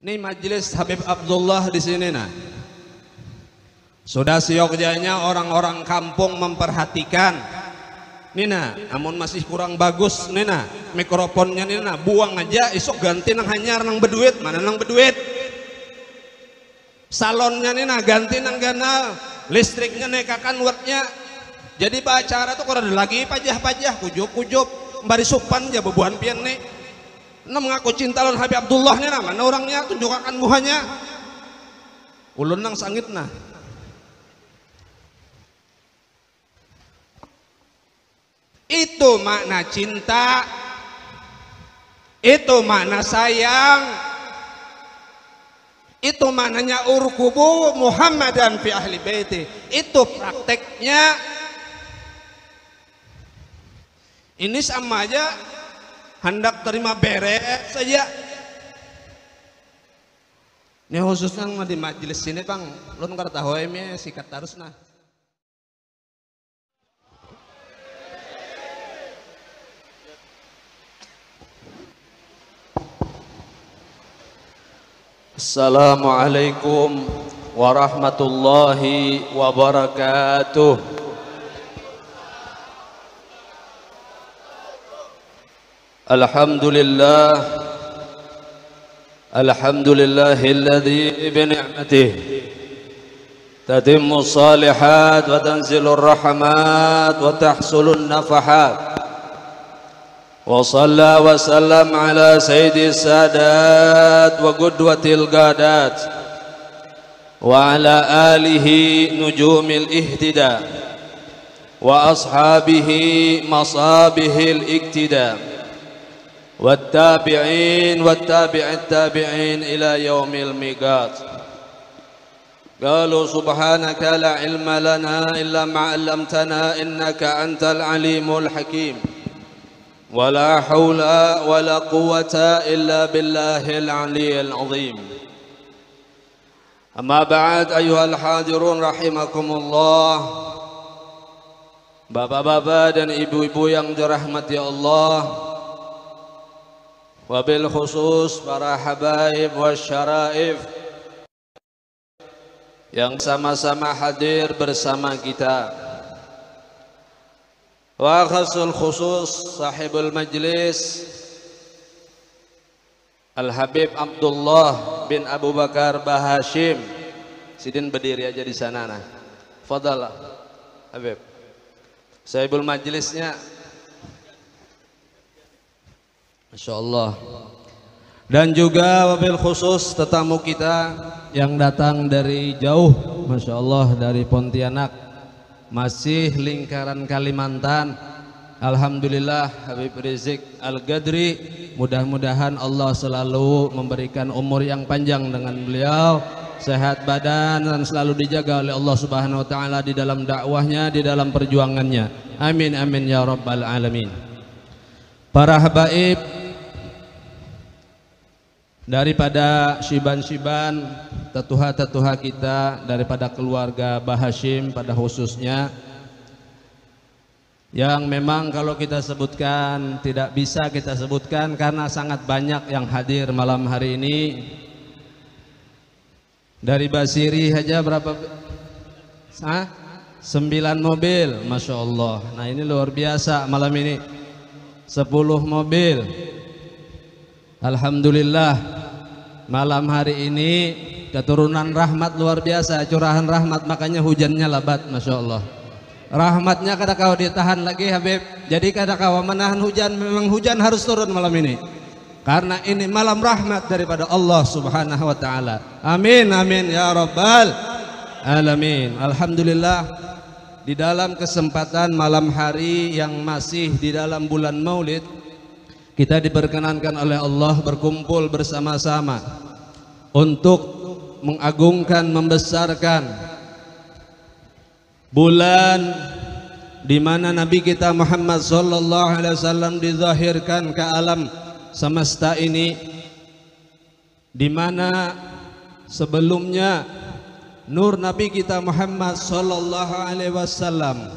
Ini majelis Habib Abdullah di sini nah. Sudah siokjanya orang-orang kampung memperhatikan. Nina, namun masih kurang bagus Nina. Mikrofonnya Nina buang aja, esok ganti nang hanyar nang beduit, mana nang beduit. Salonnya Nina ganti nang ganal, listriknya nekakan wattnya. Jadi acara tuh kalau ada lagi pajah-pajah, kujup-kujup, mbari supan aja bebuan pian nih. Nah mengaku cinta lawan Habib Abdullah nih, mana orangnya, tunjukkan muhanya. Ulun nang sangit nah. Itu makna cinta, itu makna sayang, itu maknanya urkubu Muhammadan fi ahli baiti. Itu prakteknya. Ini sama aja hendak terima beres saja. Ini khususnya di majelis sini bang, lu nggak tahu ini sikat terus nah. Assalamualaikum warahmatullahi wabarakatuh. Alhamdulillah, alhamdulillahilladzi bi ni'matihi tatimmu shalihat wa tanzilur rahmat wa tahsulun nafahat. Wa shalla wa sallam ala sayyidi sadat wa qudwatil gadat wa ala alihi nujumil ihtida wa ashabihi masabihil iktida wattabi'in wattabi'it tabi'in ila yaumil miqat. Qalu subhanaka la ilma lana illa ma 'allamtana innaka antal alimul hakim. ولا حول ولا قوة إلا بالله العلي العظيم. أما بعد أيها الحاضرون رحمكم الله. Bapak-bapak dan ibu-ibu yang dirahmati Allah, wabil khusus para habaib wasyaraif yang sama-sama hadir bersama kita. Wa khasul khusus sahibul majlis Al-Habib Abdullah bin Abu Bakar Bahashim. Sidin berdiri aja di sana nah. Fadal Habib. Sahibul majlisnya. Masya Allah. Dan juga wabil khusus tetamu kita yang datang dari jauh, Masya Allah, dari Pontianak, masih lingkaran Kalimantan. Alhamdulillah Habib Rizik Al-Gadri, mudah-mudahan Allah selalu memberikan umur yang panjang dengan beliau, sehat badan dan selalu dijaga oleh Allah Subhanahu wa taala di dalam dakwahnya, di dalam perjuangannya. Amin amin ya rabbal alamin. Para habaib daripada syiban-syiban, tetuha-tetuha kita, daripada keluarga Bahashim pada khususnya, yang memang kalau kita sebutkan tidak bisa kita sebutkan karena sangat banyak yang hadir malam hari ini. Dari Basiri aja berapa? 9 mobil, Masya Allah. Nah ini luar biasa malam ini, 10 mobil. Alhamdulillah malam hari ini keturunan rahmat luar biasa, curahan rahmat, makanya hujannya lebat, Masya Allah. Rahmatnya kada kau ditahan lagi Habib, jadi kada kau menahan hujan. Memang hujan harus turun malam ini karena ini malam rahmat daripada Allah Subhanahu wa taala. Amin amin ya rabbal alamin. Alhamdulillah, di dalam kesempatan malam hari yang masih di dalam bulan Maulid, kita diperkenankan oleh Allah berkumpul bersama-sama untuk mengagungkan, membesarkan bulan di mana Nabi kita Muhammad sallallahu alaihi wasallam dizahirkan ke alam semesta ini, di mana sebelumnya nur Nabi kita Muhammad sallallahu alaihi wasallam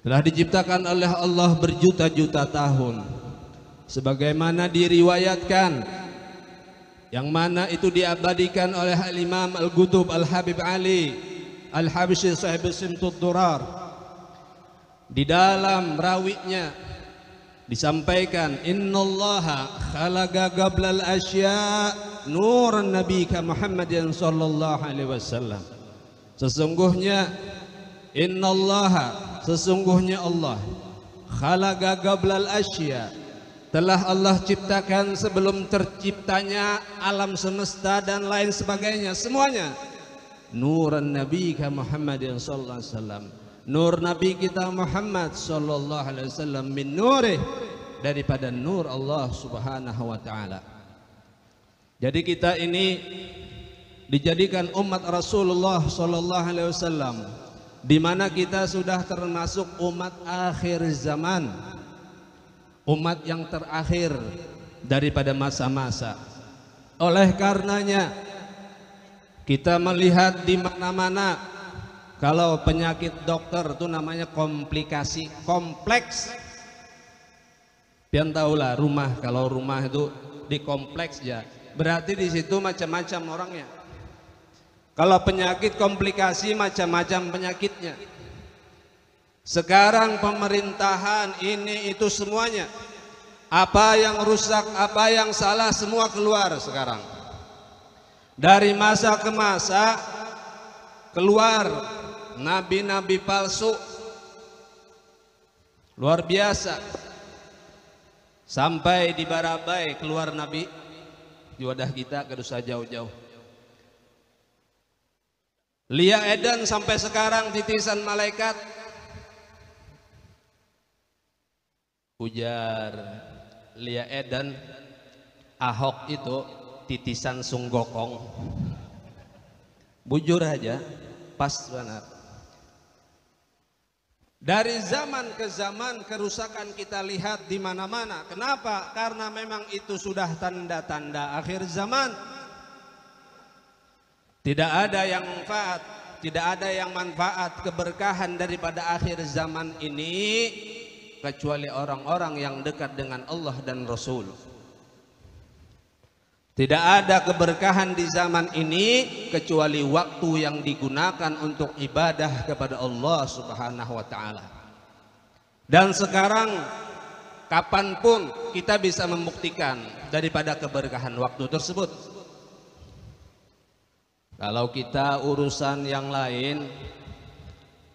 telah diciptakan oleh Allah berjuta-juta tahun, sebagaimana diriwayatkan yang mana itu diabadikan oleh Al-Imam Al-Qutub Al-Habib Ali Al-Habsyi Sahib Simtud Durar. Di dalam rawinya disampaikan, innallaha khalaqa qablal asya nuran nabiyika Muhammadin sallallahu alaihi wasallam. Sesungguhnya innallaha, sesungguhnya Allah, khalaqa qablal asya, telah Allah ciptakan sebelum terciptanya alam semesta dan lain sebagainya semuanya. Nuran nabiyika Muhammadin sallallahu alaihi wasallam, nur nabi kita Muhammad sallallahu alaihi wasallam, min nurih, daripada nur Allah subhanahu wa ta'ala. Jadi kita ini dijadikan umat Rasulullah sallallahu alaihi wasallam, di mana kita sudah termasuk umat akhir zaman, umat yang terakhir daripada masa-masa. Oleh karenanya kita melihat di mana-mana kalau penyakit dokter itu namanya komplikasi, kompleks. Pian tahulah rumah, kalau rumah itu dikompleks ya, berarti di situ macam-macam orangnya. Kalau penyakit komplikasi, macam-macam penyakitnya. Sekarang pemerintahan ini itu semuanya, apa yang rusak, apa yang salah, semua keluar sekarang. Dari masa ke masa keluar nabi-nabi palsu, luar biasa. Sampai di Barabai keluar nabi di wadah kita, gak usah jauh-jauh. Lia Eden sampai sekarang titisan malaikat. Ujar Lia Eden, Ahok itu titisan Sunggokong. Bujur aja, pas benar. Dari zaman ke zaman kerusakan kita lihat di mana-mana. Kenapa? Karena memang itu sudah tanda-tanda akhir zaman. Tidak ada yang manfaat, tidak ada yang manfaat keberkahan daripada akhir zaman ini kecuali orang-orang yang dekat dengan Allah dan Rasul. Tidak ada keberkahan di zaman ini kecuali waktu yang digunakan untuk ibadah kepada Allah Subhanahu wa ta'ala. Dan sekarang kapanpun kita bisa membuktikan daripada keberkahan waktu tersebut. Kalau kita urusan yang lain,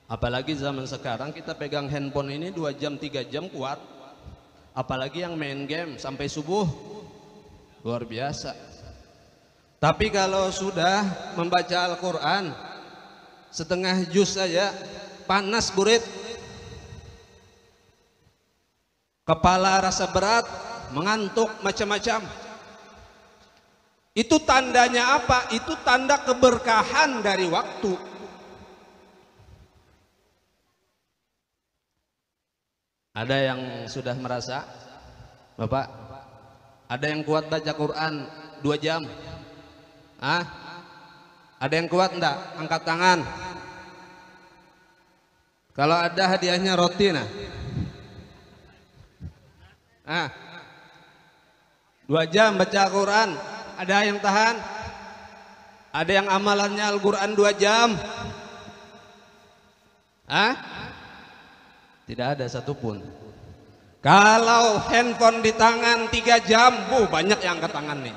apalagi zaman sekarang kita pegang handphone ini 2 jam 3 jam kuat. Apalagi yang main game sampai subuh, luar biasa. Tapi kalau sudah membaca Al-Quran setengah juz saja panas burit, kepala rasa berat, mengantuk macam-macam. Itu tandanya apa? Itu tanda keberkahan dari waktu. Ada yang sudah merasa, Bapak, ada yang kuat baca Quran 2 jam? Ah? Ada yang kuat enggak? Angkat tangan. Kalau ada hadiahnya roti nah. 2 jam baca Quran. Ada yang tahan? Ada yang amalannya Al-Quran 2 jam? Tidak ada satupun. Kalau handphone di tangan 3 jam, banyak yang angkat tangan nih.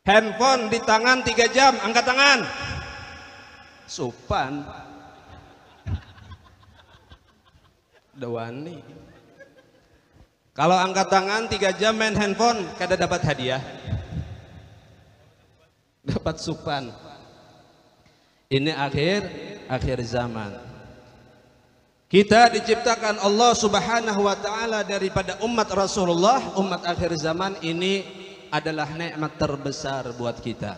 Handphone di tangan 3 jam, angkat tangan. Supan. Dewani. Kalau angkat tangan 3 jam main handphone, kada dapat hadiah. Dapat supan. Ini akhir zaman. Kita diciptakan Allah Subhanahu wa ta'ala daripada umat Rasulullah. Umat akhir zaman ini adalah nikmat terbesar buat kita.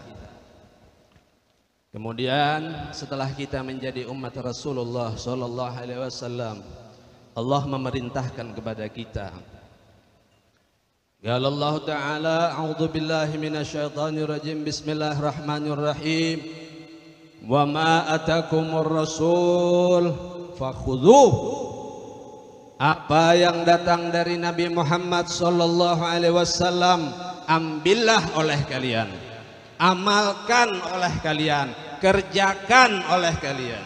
Kemudian setelah kita menjadi umat Rasulullah sallallahu alaihi wasallam, Allah memerintahkan kepada kita. Ya Allah Ta'ala, a'udzu billahi minasyaitonir rajim. Bismillahirrahmanirrahim. Wa ma atakumur rasul fakhudhuh. Apa yang datang dari Nabi Muhammad sallallahu alaihi wasallam, ambillah oleh kalian, amalkan oleh kalian, kerjakan oleh kalian.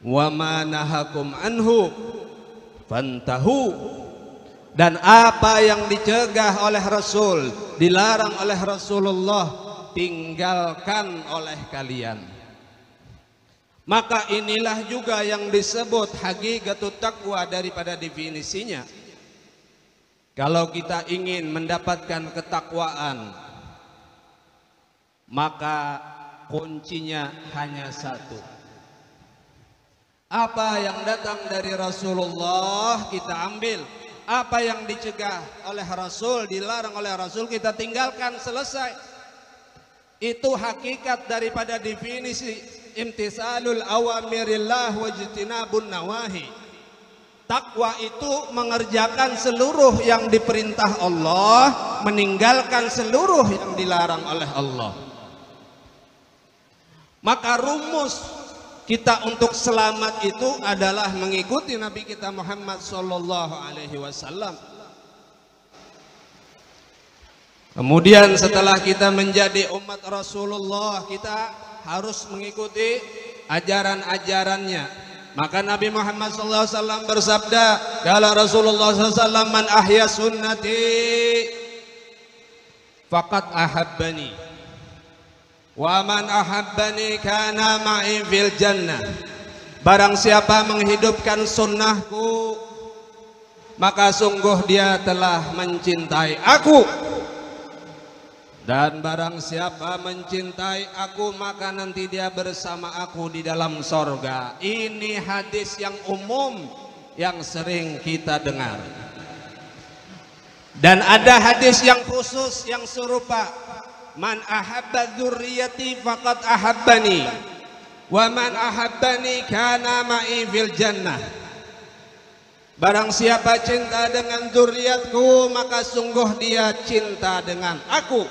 Wa ma nahakum anhu fantahu, dan apa yang dicegah oleh Rasul, dilarang oleh Rasulullah, tinggalkan oleh kalian. Maka inilah juga yang disebut hakikatut taqwa daripada definisinya. Kalau kita ingin mendapatkan ketakwaan, maka kuncinya hanya satu. Apa yang datang dari Rasulullah kita ambil, apa yang dicegah oleh Rasul, dilarang oleh Rasul, kita tinggalkan, selesai. Itu hakikat daripada definisi imtisalul awamirillah wajtinabun nawahi. Takwa itu mengerjakan seluruh yang diperintah Allah, meninggalkan seluruh yang dilarang oleh Allah. Maka rumus kita untuk selamat itu adalah mengikuti Nabi kita Muhammad sallallahu alaihi wasallam. Kemudian setelah kita menjadi umat Rasulullah, kita harus mengikuti ajaran-ajarannya. Maka Nabi Muhammad SAW bersabda, kala Rasulullah SAW, man ahya sunnati faqad ahabbani, wa man ahabbani kana ma'i fil jannah. Barang siapa menghidupkan sunnahku, maka sungguh dia telah mencintai aku. Dan barang siapa mencintai aku, maka nanti dia bersama aku di dalam sorga. Ini hadis yang umum yang sering kita dengar. Dan ada hadis yang khusus yang serupa. Man ahabba dzurriyyati faqad ahabbani, wa man ahabbani kana ma'i fil jannah. Barang siapa cinta dengan dzurriyyatku, maka sungguh dia cinta dengan aku.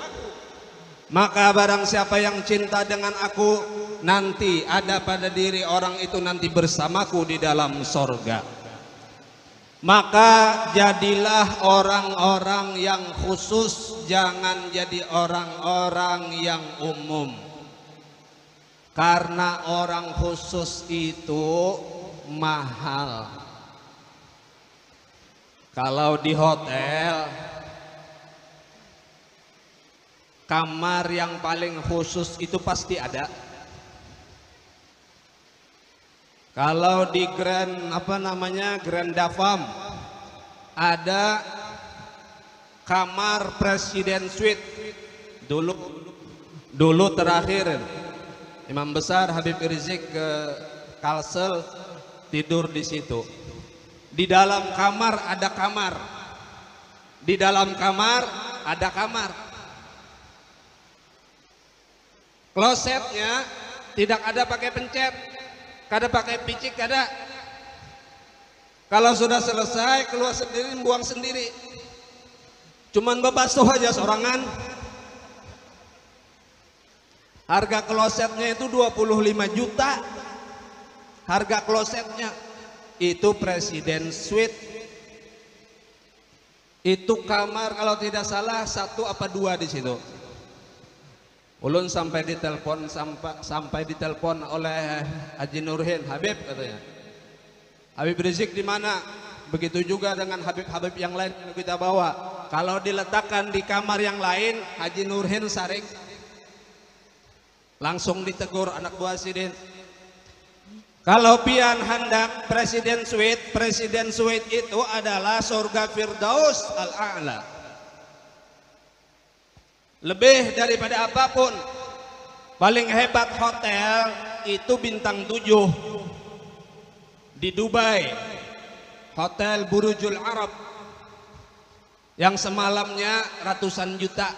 Maka barang siapa yang cinta dengan aku, nanti ada pada diri orang itu nanti bersamaku di dalam sorga. Maka jadilah orang-orang yang khusus, jangan jadi orang-orang yang umum. Karena orang khusus itu mahal. Kalau di hotel, kamar yang paling khusus itu pasti ada. Kalau di Grand Dafam ada kamar Presiden Suite. Dulu terakhir Imam Besar Habib Rizik ke Kalsel tidur di situ. Di dalam kamar ada kamar. Di dalam kamar ada kamar. Klosetnya tidak ada pakai pencet, kada pakai picik, kada. Kalau sudah selesai keluar sendiri, buang sendiri. Cuman bebasuh aja sorangan. Harga klosetnya itu 25 juta. Harga klosetnya itu Presiden Suite. Itu kamar kalau tidak salah 1 apa 2 di situ. Ulun sampai ditelepon oleh Haji Nurhin, Habib katanya. Habib Rizik di mana? Begitu juga dengan Habib-Habib yang lain yang kita bawa. Kalau diletakkan di kamar yang lain, Haji Nurhin sarik. Langsung ditegur anak buah Sidin. Kalau pian hendak Presiden Suite itu adalah surga Firdaus Al-A'la. Lebih daripada apapun, paling hebat hotel itu bintang 7 di Dubai, Hotel Burujul Arab, yang semalamnya ratusan juta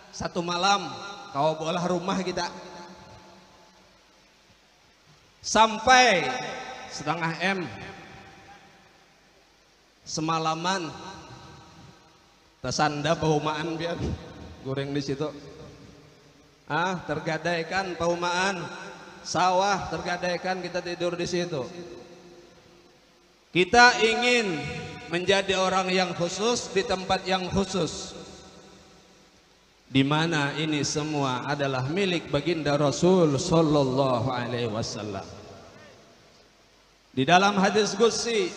satu malam. Kau bola rumah kita sampai setengah M semalaman. Tersanda paumaan biar goreng di situ. Tergadaikan paumaan, sawah tergadaikan, kita tidur di situ. Kita ingin menjadi orang yang khusus di tempat yang khusus. di mana ini semua adalah milik baginda Rasul sallallahu alaihi wasallam. Di dalam hadis qudsi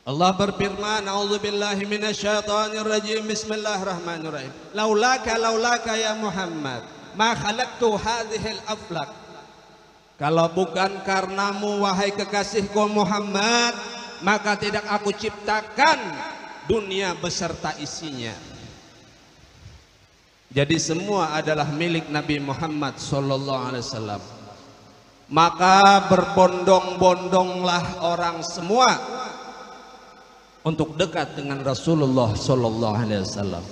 Allah berfirman, "A'udzubillahi minasyaitonirrajim. Bismillahirrahmanirrahim. Laulaka ya Muhammad, ma khalaqtu hadhil aflak." Kalau bukan karenamu wahai kekasihku Muhammad, maka tidak aku ciptakan dunia beserta isinya. Jadi semua adalah milik Nabi Muhammad sallallahu alaihi wasallam. Maka berbondong-bondonglah orang semua untuk dekat dengan Rasulullah sallallahu alaihi wasallam.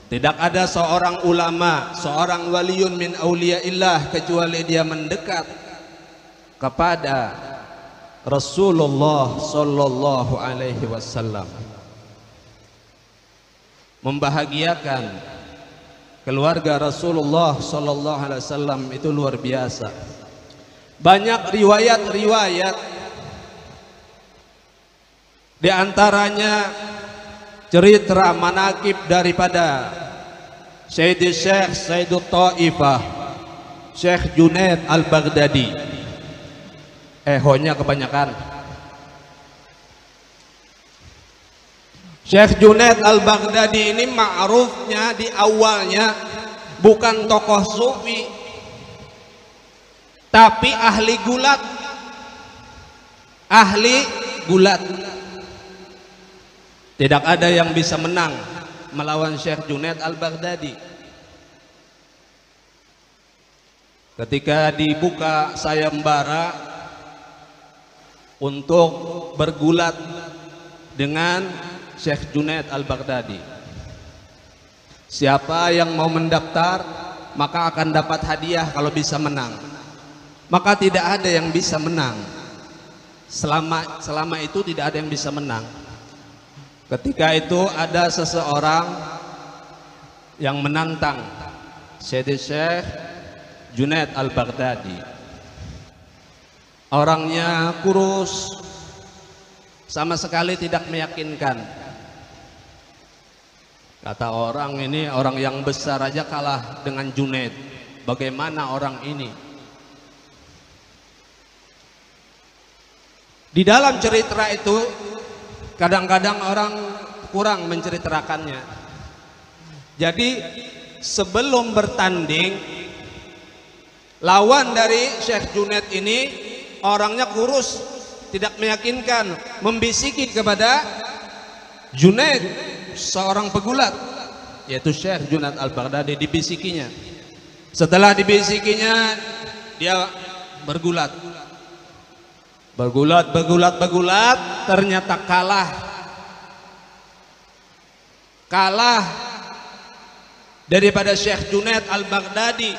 Tidak ada seorang ulama, seorang waliyun min auliyaillah kecuali dia mendekat kepada Rasulullah sallallahu alaihi wasallam. Membahagiakan keluarga Rasulullah sallallahu alaihi wasallam itu luar biasa. Banyak riwayat-riwayat, di antaranya cerita manaqib daripada Syekh Sayyidut Taifah, Syekh Junaid Al-Baghdadi. Honya kebanyakan. Syekh Junaid Al-Baghdadi ini ma'rufnya di awalnya bukan tokoh sufi, tapi ahli gulat. Tidak ada yang bisa menang melawan Syekh Junaid Al-Baghdadi. Ketika dibuka sayembara untuk bergulat dengan Syekh Junaid Al-Baghdadi, siapa yang mau mendaftar maka akan dapat hadiah kalau bisa menang. Maka tidak ada yang bisa menang. Selama itu tidak ada yang bisa menang. Ketika itu ada seseorang yang menantang Syekh Junaid Al-Baghdadi. Orangnya kurus, sama sekali tidak meyakinkan. Kata orang, ini orang yang besar aja kalah dengan Junaid, bagaimana orang ini? Di dalam cerita itu kadang-kadang orang kurang menceritakannya. Jadi sebelum bertanding, lawan dari Syekh Junaid ini orangnya kurus, tidak meyakinkan, membisiki kepada Junaid, seorang pegulat, yaitu Syekh Junaid Al-Baghdadi, dibisikinya. Setelah dibisikinya, dia bergulat, ternyata kalah daripada Syekh Junaid Al-Baghdadi,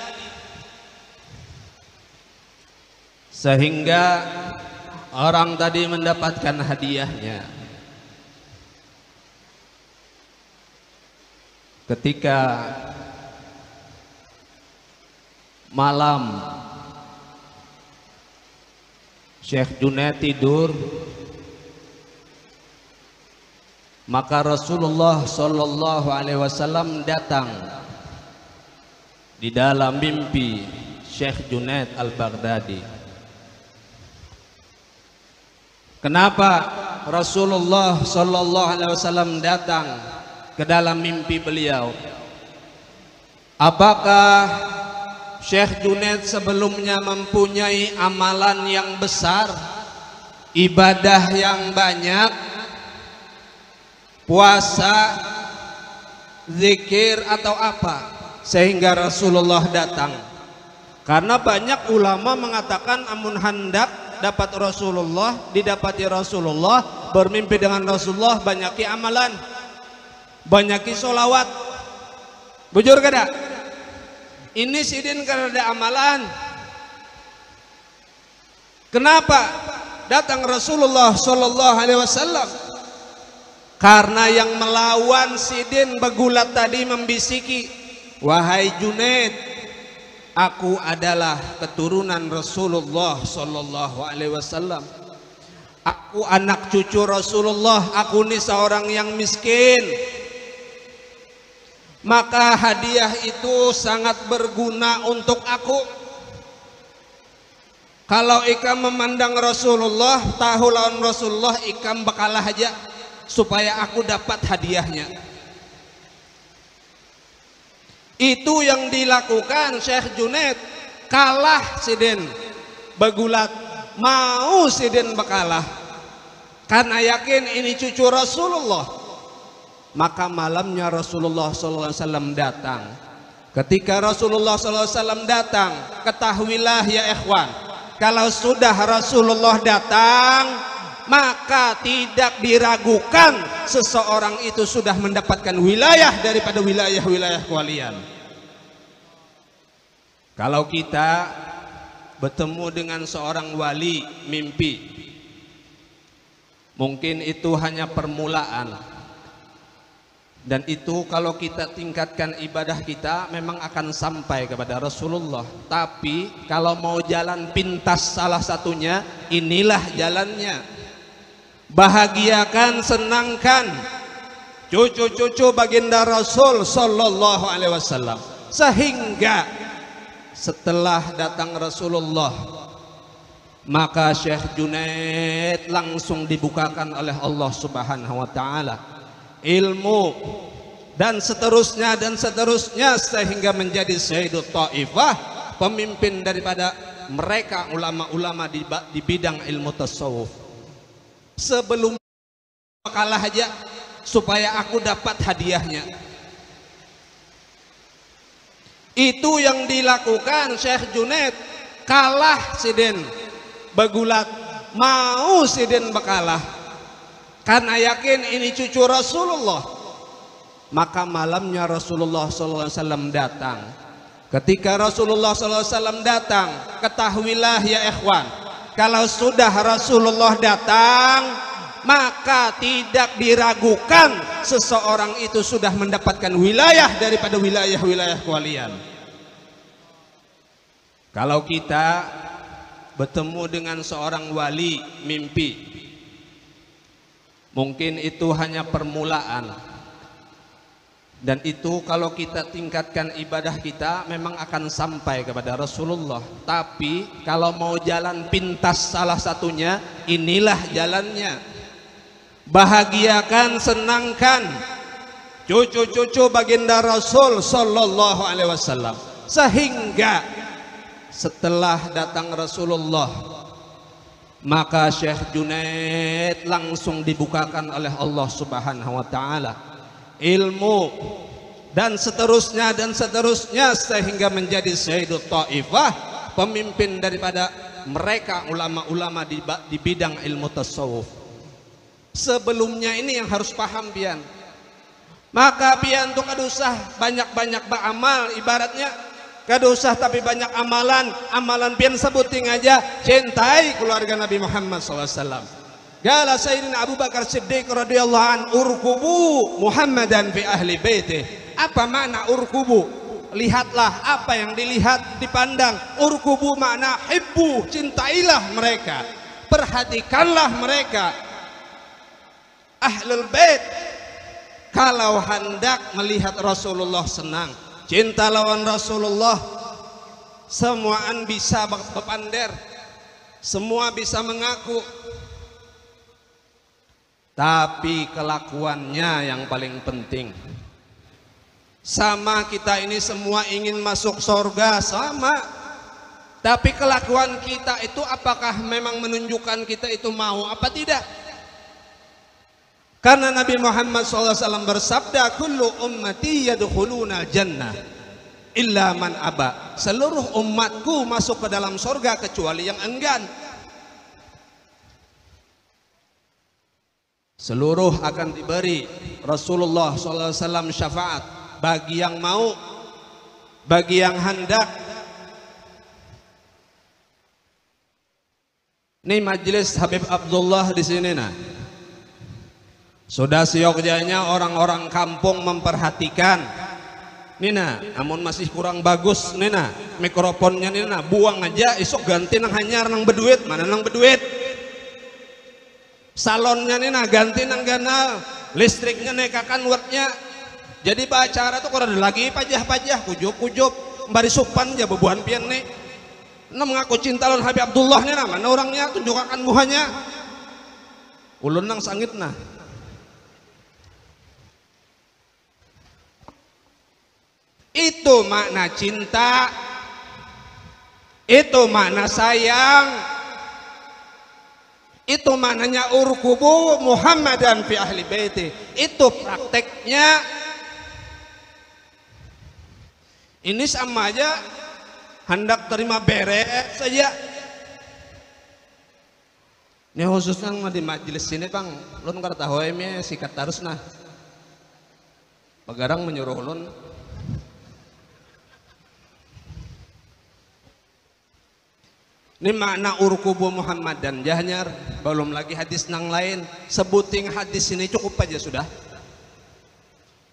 sehingga orang tadi mendapatkan hadiahnya. Ketika malam Syekh Junaid tidur, maka Rasulullah sallallahu alaihi wasallam datang di dalam mimpi Syekh Junaid Al-Baghdadi. Kenapa Rasulullah sallallahu alaihi wasallam datang ke dalam mimpi beliau? Apakah Syekh Junaid sebelumnya mempunyai amalan yang besar, ibadah yang banyak, puasa, zikir, atau apa, sehingga Rasulullah datang? Karena banyak ulama mengatakan amun hendak dapat Rasulullah, didapati Rasulullah, bermimpi dengan Rasulullah, banyaki amalan, banyaki sholawat. Bujur kada? Ini sidin karena ada amalan. Kenapa datang Rasulullah sallallahu alaihi wasallam? Karena yang melawan sidin begulat tadi membisiki, "Wahai Junaid, aku adalah keturunan Rasulullah sallallahu alaihi wasallam. Aku anak cucu Rasulullah, aku ini seorang yang miskin. maka hadiah itu sangat berguna untuk aku. Kalau ikam memandang Rasulullah, tahu lawan Rasulullah, ikam bakalah aja supaya aku dapat hadiahnya. Itu yang dilakukan Syekh Junaid. Kalah sidin bagulat, mau sidin bakalah karena yakin ini cucu Rasulullah. Maka malamnya Rasulullah SAW datang. Ketika Rasulullah SAW datang, ketahuilah ya ikhwan, kalau sudah Rasulullah datang, maka tidak diragukan seseorang itu sudah mendapatkan wilayah daripada wilayah-wilayah kalian. Kalau kita bertemu dengan seorang wali mimpi, mungkin itu hanya permulaan, dan itu kalau kita tingkatkan ibadah kita memang akan sampai kepada Rasulullah. Tapi kalau mau jalan pintas salah satunya, inilah jalannya. Bahagiakan, senangkan cucu-cucu baginda Rasul sallallahu alaihi wasallam, sehingga setelah datang Rasulullah, maka Syekh Junaid langsung dibukakan oleh Allah Subhanahu wa taala ilmu dan seterusnya sehingga menjadi Sayyidut Taifah, pemimpin daripada mereka ulama-ulama di bidang ilmu tasawuf. Sebelum kalah aja supaya aku dapat hadiahnya. Itu yang dilakukan Syekh Junaid. Kalah sidin bagulat, mau sidin bakalah karena yakin ini cucu Rasulullah. Maka malamnya Rasulullah SAW datang. Ketika Rasulullah SAW datang, ketahuilah ya ikhwan, kalau sudah Rasulullah datang, maka tidak diragukan seseorang itu sudah mendapatkan wilayah daripada wilayah-wilayah kalian. Kalau kita bertemu dengan seorang wali mimpi, mungkin itu hanya permulaan, dan itu kalau kita tingkatkan ibadah kita memang akan sampai kepada Rasulullah. Tapi kalau mau jalan pintas salah satunya, inilah jalannya. Bahagiakan, senangkan cucu-cucu baginda Rasul sallallahu alaihi wasallam, sehingga setelah datang Rasulullah, maka Syekh Junaid langsung dibukakan oleh Allah Subhanahu wa taala ilmu dan seterusnya sehingga menjadi Sayyidut Taifah, pemimpin daripada mereka ulama-ulama di bidang ilmu tasawuf. Sebelumnya ini yang harus paham pian. Maka pian tuh kadusah banyak-banyak beramal, ibaratnya kadusah tapi banyak amalan pian sebuting aja cintai keluarga Nabi Muhammad SAW. Gala Sayyidina Abu Bakar Siddiq radhiyallahu an, urkubu Muhammadan fi ahli baitih. Apa makna urkubu? Lihatlah apa yang dilihat, dipandang. Urkubu makna hibbu, cintailah mereka, perhatikanlah mereka. Ahlul bait kalau hendak melihat Rasulullah senang, cinta lawan Rasulullah, semuaan bisa berpander, semua bisa mengaku, tapi kelakuannya yang paling penting. Sama kita ini semua ingin masuk surga, sama, tapi kelakuan kita itu apakah memang menunjukkan kita itu mau apa tidak? Karena Nabi Muhammad SAW bersabda, kullu ummati yadkhuluna jannah illa man aba. Seluruh umatku masuk ke dalam surga kecuali yang enggan. Seluruh akan diberi Rasulullah SAW syafaat bagi yang mau, bagi yang hendak. Ini majelis Habib Abdullah di sini nah. Sudah siokjanya orang-orang kampung memperhatikan. Nina, namun masih kurang bagus Nina, mikrofonnya Nina, buang aja, isok ganti nang hanyar nang beduit, mana nang beduit. Salonnya Nina ganti nang ganal, listriknya nekakan wattnya. Jadi acara tuh kurang lagi pajah-pajah kujub-kujub bari supan aja bebuan pian nih. Nah mengaku cinta lawan Habib Abdullah nih mana orangnya tunjukkan muhanya. Ulun nang sangit nah. Itu makna cinta. Itu makna sayang. Itu maknanya urkubu Muhammadan fi ahli baiti. Itu prakteknya. Ini sama aja hendak terima beres saja. Ini khususnya di majelis sini Bang, ulun kada tahu eme sikat terus nah. Pegarang menyuruh ulun. Ini makna urkubu Muhammad dan jahnyar, belum lagi hadis nang lain. Sebuting hadis ini cukup aja sudah.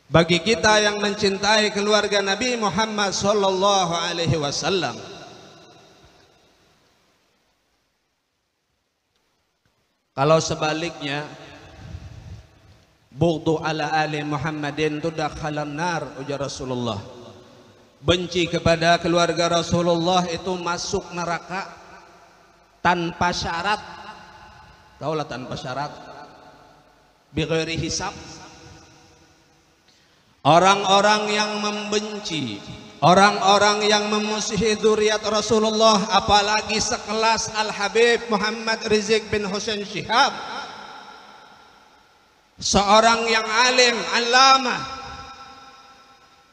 Bagi kita yang mencintai keluarga Nabi Muhammad sallallahu alaihi wasallam. Kalau sebaliknya, bughdu ala ali Muhammadin tudakhalan nar, ujar Rasulullah. Benci kepada keluarga Rasulullah itu masuk neraka tanpa syarat. Taulah tanpa syarat. Bighairi hisab. Orang-orang yang membenci, orang-orang yang memusuhi zuriat Rasulullah, apalagi sekelas Al-Habib Muhammad Rizik bin Husain Syihab, seorang yang alim, allamah,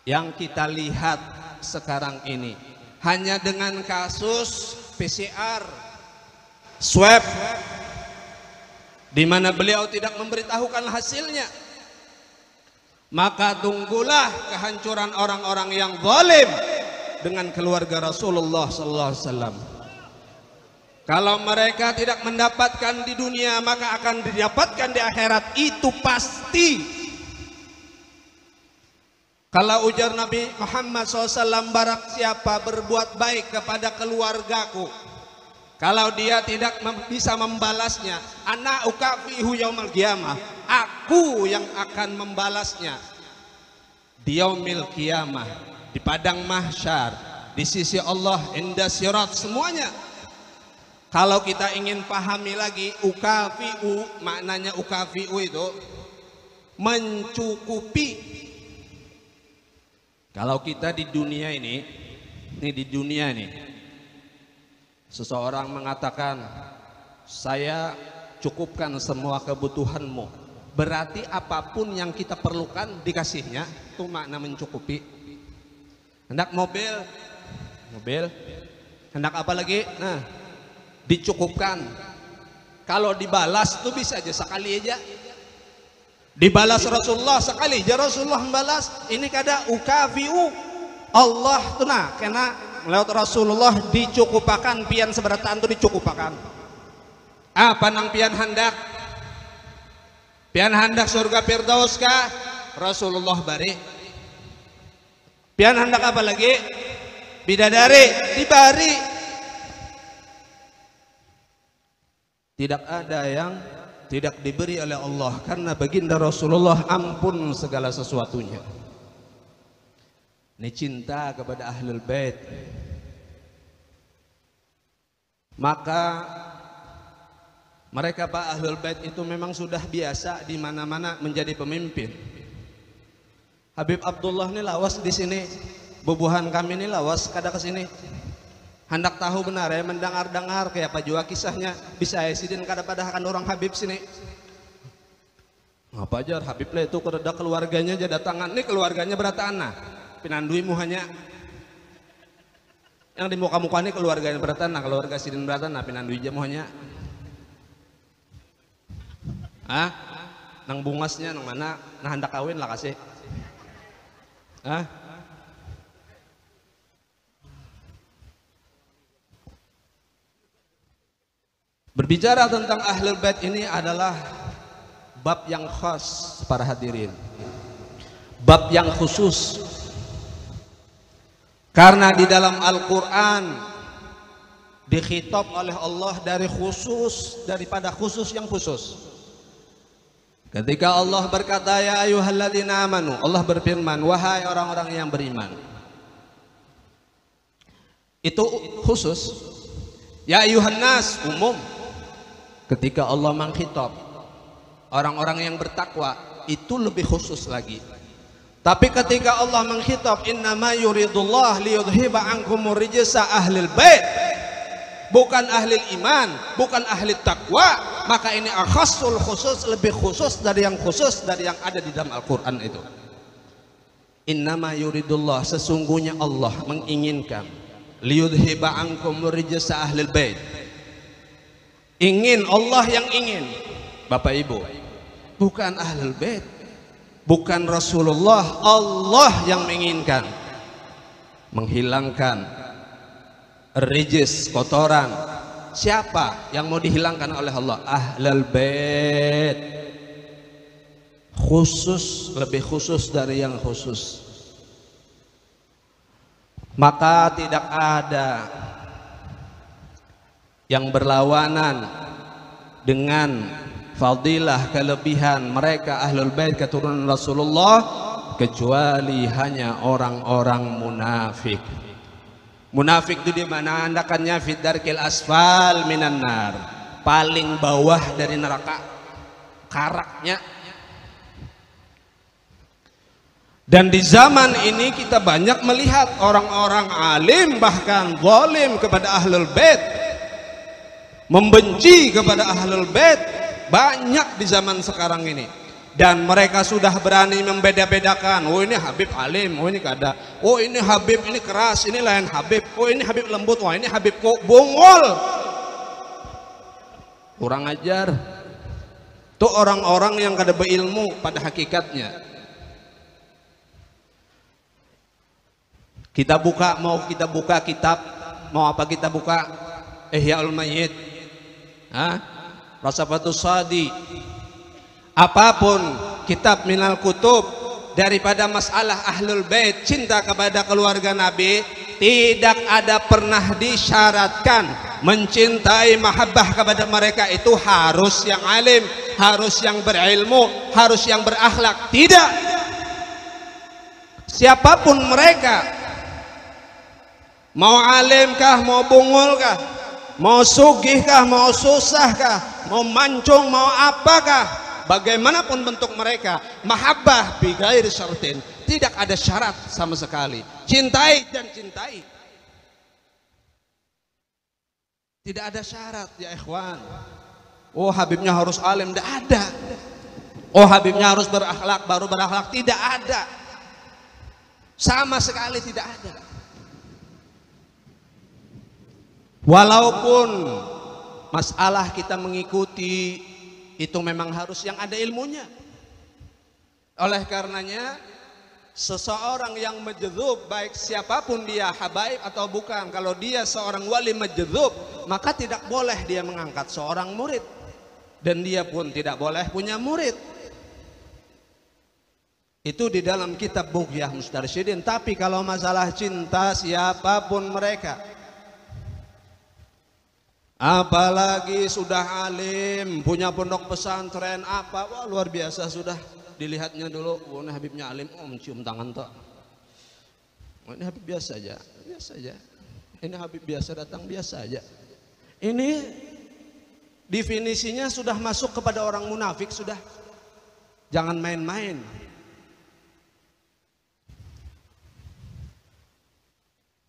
yang kita lihat sekarang ini hanya dengan kasus PCR, swab, di mana beliau tidak memberitahukan hasilnya. Maka tunggulah kehancuran orang-orang yang zalim dengan keluarga Rasulullah sallallahu alaihi wasallam. Kalau mereka tidak mendapatkan di dunia, maka akan didapatkan di akhirat, itu pasti. Kalau ujar Nabi Muhammad SAW, barang siapa berbuat baik kepada keluargaku, kalau dia tidak bisa membalasnya, ana ukafihu yaumal qiyamah, aku yang akan membalasnya di yaumil qiyamah, di padang mahsyar, di sisi Allah, inda sirat, semuanya. Kalau kita ingin pahami lagi, ukafiu, maknanya ukafiu itu mencukupi. Kalau kita di dunia ini di dunia ini, seseorang mengatakan, saya cukupkan semua kebutuhanmu, berarti apapun yang kita perlukan dikasihnya, itu makna mencukupi. Hendak mobil, hendak apa lagi? Nah, dicukupkan. Kalau dibalas tuh bisa aja sekali aja. Dibalas Rasulullah sekali aja, Rasulullah membalas. Ini kada ukafiu Allah tuh nah, karena lewat Rasulullah dicukupakan pian seberataan tuh dicukupakan. Apa nang pian hendak? Pian hendak surga Firdaus kah? Rasulullah bari. Pian hendak apa lagi? Bidadari dibari. Tidak ada yang tidak diberi oleh Allah, karena baginda Rasulullah ampun segala sesuatunya. Ini cinta kepada ahlul bait. Maka mereka Pak ahlul bait itu memang sudah biasa di mana-mana menjadi pemimpin. Habib Abdullah ini lawas di sini, bubuhan kami ini lawas kada ke sini. Hendak tahu benar ya, mendengar-dengar kayak apa jua kisahnya, bisa sidin kada padahkan orang Habib sini. Apa aja Habib lah itu kereda keluarganya aja datangan. Ini keluarganya berata anak. Pinandui muhanya. Yang di muka-muka ini keluarganya berata anak, keluarga sidin berata anak, pinandui aja muhanya. Ah, nang bungasnya nang mana? Nah hendak kawin lah kasih. Ah. Berbicara tentang ahlul bait ini adalah bab yang khas para hadirin, bab yang khusus, karena di dalam Al-Quran dikhitab oleh Allah dari khusus, daripada khusus yang khusus. Ketika Allah berkata ya ayyuhalladzina amanu, Allah berfirman wahai orang-orang yang beriman. Itu khusus. Ya ayyuhan nas, umum. Ketika Allah mengkhitab orang-orang yang bertakwa, itu lebih khusus lagi. Tapi ketika Allah mengkhitab innama yuridullah liyudhiba ankumur rijsa ahlil bait, bukan ahli iman, bukan ahli takwa, maka ini akhasul khusus, lebih khusus dari yang ada di dalam Al-Quran itu. Innama yuridullah, sesungguhnya Allah menginginkan liyudhiba ankumur rijsa ahlil bait. Ingin, Allah yang ingin, Bapak Ibu, bukan ahlul bait, bukan Rasulullah, Allah yang menginginkan menghilangkan rijis, kotoran. Siapa yang mau dihilangkan oleh Allah? Ahlul bait. Khusus, lebih khusus dari yang khusus. Maka tidak ada yang berlawanan dengan fadilah kelebihan mereka ahlul bait keturunan Rasulullah kecuali hanya orang-orang munafik. Munafik itu di mana? Andakannya fidarkil asfal minan nar, paling bawah dari neraka karaknya. Dan di zaman ini kita banyak melihat orang-orang alim bahkan zalim kepada ahlul bait, membenci kepada ahlul bait, banyak di zaman sekarang ini. Dan mereka sudah berani membeda-bedakan, oh ini Habib alim, oh ini kada, oh ini Habib ini keras, ini lain Habib, oh ini Habib lembut, wah ini Habib kok bongol, kurang ajar. Itu orang-orang yang kada berilmu pada hakikatnya. Kita buka kitab, mau apa kita buka? Ihyaul Mayyit, Rasafatus Sadi, apapun kitab minal kutub daripada masalah ahlul bait, cinta kepada keluarga Nabi, tidak ada pernah disyaratkan mencintai mahabbah kepada mereka itu harus yang alim, harus yang berilmu, harus yang berakhlak. Tidak, siapapun mereka, mau alim kah, mau bungul kah, mau sugih kah, mau susah kah, mau mancung, mau apakah, bagaimanapun bentuk mereka, mahabbah bi ghairi syartin, tidak ada syarat sama sekali. Cintai dan cintai, tidak ada syarat ya ikhwan. Oh Habibnya harus alim, tidak ada. Oh Habibnya harus berakhlak, baru berakhlak, tidak ada, sama sekali tidak ada. Walaupun masalah kita mengikuti itu memang harus yang ada ilmunya. Oleh karenanya seseorang yang majdzub, baik siapapun dia, habaib atau bukan, kalau dia seorang wali majdzub, maka tidak boleh dia mengangkat seorang murid, dan dia pun tidak boleh punya murid. Itu di dalam kitab Bughyah Mustarsyidin. Tapi kalau masalah cinta siapapun mereka, apalagi sudah alim, punya pondok pesantren apa, wah luar biasa sudah. Dilihatnya dulu, oh ini Habibnya alim, oh mencium tangan toh, oh, ini Habib biasa aja, biasa aja. Ini Habib biasa datang biasa aja. Ini definisinya sudah masuk kepada orang munafik sudah. Jangan main-main.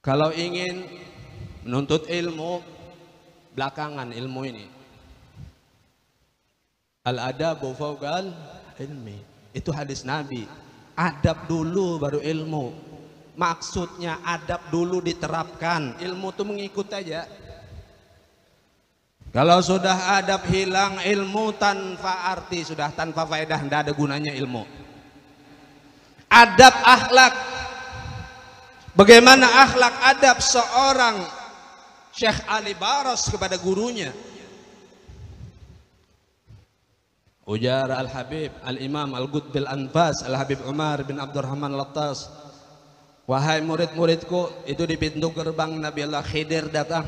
Kalau ingin menuntut ilmu, belakangan ilmu ini. Al-adabu fawqal ilmi. Itu hadis Nabi. Adab dulu baru ilmu. Maksudnya adab dulu diterapkan, ilmu itu mengikut aja. Kalau sudah adab hilang, ilmu tanpa arti, sudah tanpa faedah, tidak ada gunanya ilmu. Adab akhlak. Bagaimana akhlak adab seorang Syekh Ali Baros kepada gurunya? Ujar Al-Habib Al-Imam Al-Qutbil Anfas Al-Habib Umar bin Abdurrahman Lattas, wahai murid-muridku, itu di pintu gerbang Nabi Allah Khidir datang,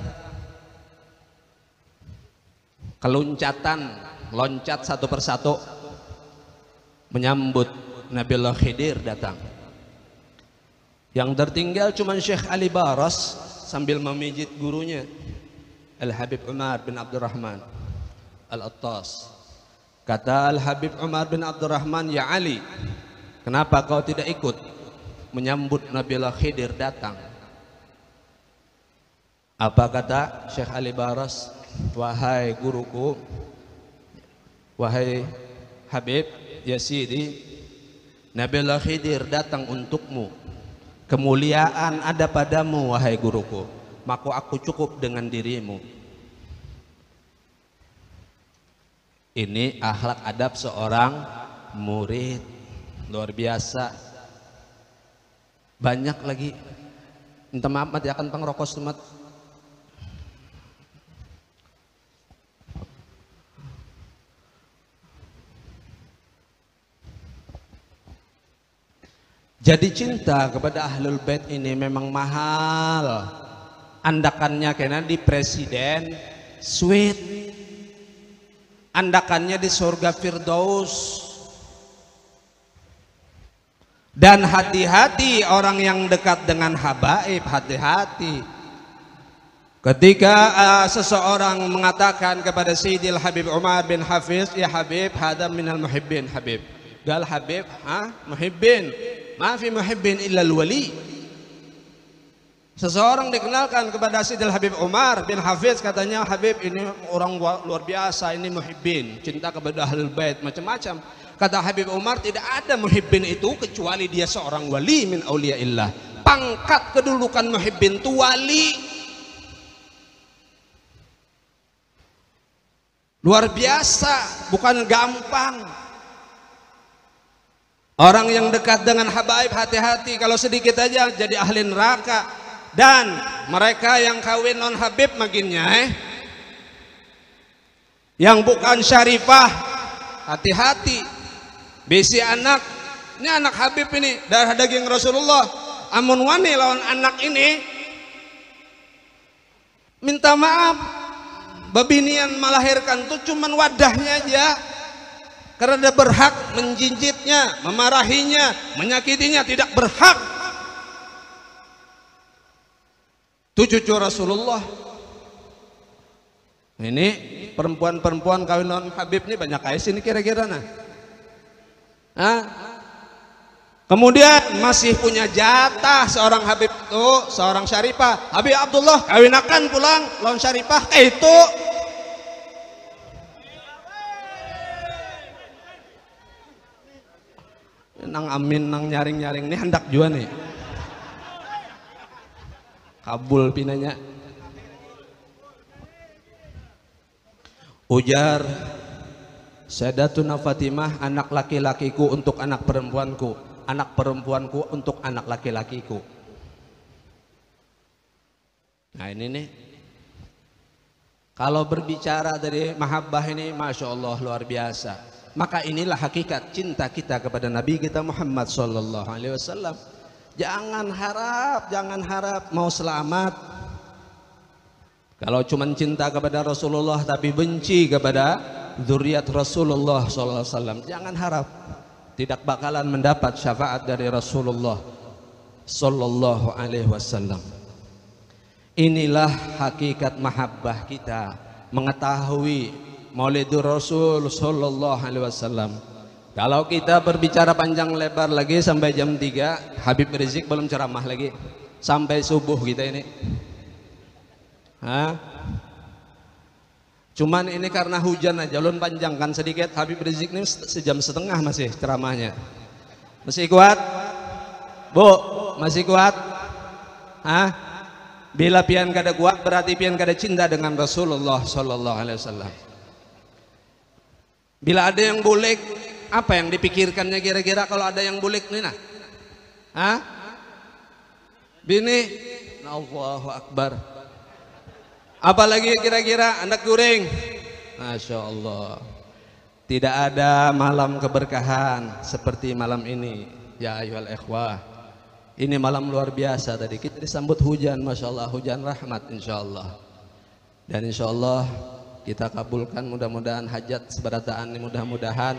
keloncatan, loncat satu persatu. menyambut Nabiullah Khidir datang. Yang tertinggal cuma Syekh Ali Baras sambil memijit gurunya Al-Habib Umar bin Abdurrahman Al-Attas. Kata Al-Habib Umar bin Abdurrahman, "Ya Ali, kenapa kau tidak ikut menyambut Nabiullah Khidir datang?" Apa kata Syekh Ali Baras? "Wahai guruku, wahai Habib, ya Sidi, Nabiullah Khidir datang untukmu. Kemuliaan ada padamu wahai guruku, maka aku cukup dengan dirimu." Ini akhlak adab seorang murid, luar biasa. Banyak lagi. Minta maaf mat ya kan pengrokok semat. Jadi cinta kepada Ahlul Bait ini memang mahal. Andakannya kena di presiden sweet, andakannya di surga Firdaus. Dan hati-hati orang yang dekat dengan habaib, hati-hati. Ketika seseorang mengatakan kepada Sayyidil Habib Umar bin Hafiz, "Ya Habib, hada minal muhibbin Habib." Gal Habib, muhibbin. Ma fi muhibbin illa al-wali. Seseorang dikenalkan kepada Sayyidil Habib Umar bin Hafiz, katanya, "Habib, ini orang luar biasa, ini muhibbin, cinta kepada Ahlul Bait macam-macam." Kata Habib Umar, tidak ada muhibbin itu kecuali dia seorang wali min auliyaillah. Pangkat kedudukan muhibbin itu wali. Luar biasa, bukan gampang. Orang yang dekat dengan habaib hati-hati, kalau sedikit aja jadi ahli neraka. Dan mereka yang kawin non habib makinnya yang bukan syarifah, hati-hati. Bisi anak, ini anak habib ini, darah daging Rasulullah. Amun wani lawan anak ini, minta maaf, babinian melahirkan tuh cuman wadahnya aja. Karena dia berhak menjinjitnya, memarahinya, menyakitinya, tidak berhak. Itu cucu Rasulullah. Ini perempuan-perempuan kawin non Habib ini banyak kayak sini kira-kira nah. Kemudian masih punya jatah seorang Habib itu, seorang Syarifah. Habib Abdullah kawinakan pulang lawan Syarifah itu. Nang amin nang nyaring-nyaring ini hendak juga nih kabul pinanya. Ujar Sayyidatuna Fatimah, anak laki-lakiku untuk anak perempuanku, anak perempuanku untuk anak laki-lakiku. Nah ini nih, kalau berbicara dari mahabbah ini Masya Allah luar biasa. Maka inilah hakikat cinta kita kepada Nabi kita Muhammad sallallahu alaihi wasallam. Jangan harap mau selamat. Kalau cuma cinta kepada Rasulullah tapi benci kepada zuriat Rasulullah sallallahu alaihi wasallam, jangan harap tidak bakalan mendapat syafaat dari Rasulullah sallallahu alaihi wasallam. Inilah hakikat mahabbah kita, mengetahui Maulidur Rasul sallallahu alaihi wasallam. Kalau kita berbicara panjang lebar lagi sampai jam 3, Habib Rizik belum ceramah lagi. Sampai subuh kita ini. Cuman ini karena hujan aja, ulun panjangkan sedikit. Habib Rizik ini sejam setengah masih ceramahnya. Masih kuat? Bu, masih kuat? Bila pian kada kuat berarti pian kada cinta dengan Rasulullah sallallahu alaihi wasallam. Bila ada yang bulik, apa yang dipikirkannya kira-kira kalau ada yang bulik nih nah? Bini, Allahu Akbar. Apalagi kira-kira anak goreng. Masya Allah. Tidak ada malam keberkahan seperti malam ini. Ya ayyuhal ikhwah. Ini malam luar biasa tadi. Kita disambut hujan, Masya Allah. Hujan rahmat insya Allah. Dan insya Allah kita kabulkan mudah-mudahan hajat seberataan, mudah-mudahan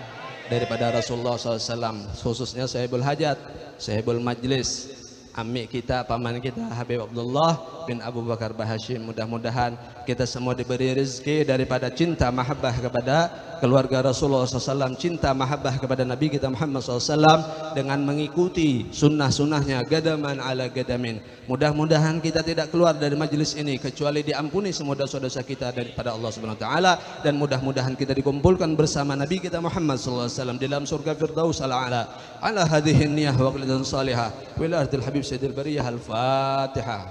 daripada Rasulullah SAW, khususnya sahibul hajat, sahibul majlis, ammi kita, paman kita Habib Abdullah bin Abu Bakar Bahashim. Mudah-mudahan kita semua diberi rezeki daripada cinta mahabbah kepada keluarga Rasulullah SAW, cinta mahabbah kepada Nabi kita Muhammad SAW, dengan mengikuti sunnah-sunnahnya gadaman ala gadamin. Mudah-mudahan kita tidak keluar dari majlis ini kecuali diampuni semua dosa-dosa kita daripada Allah Subhanahu wa taala, dan mudah-mudahan kita dikumpulkan bersama Nabi kita Muhammad SAW di dalam surga Firdaus al-a'la. Ala hadhihi niyyah wa aqlidan salihah wa ila ardil habib sayyidil bariyah. Al-Fatihah.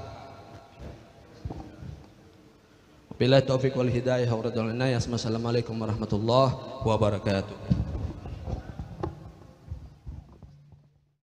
Bila taufiq wal hidayah wa ridwan. Assalamualaikum warahmatullahi wabarakatuh.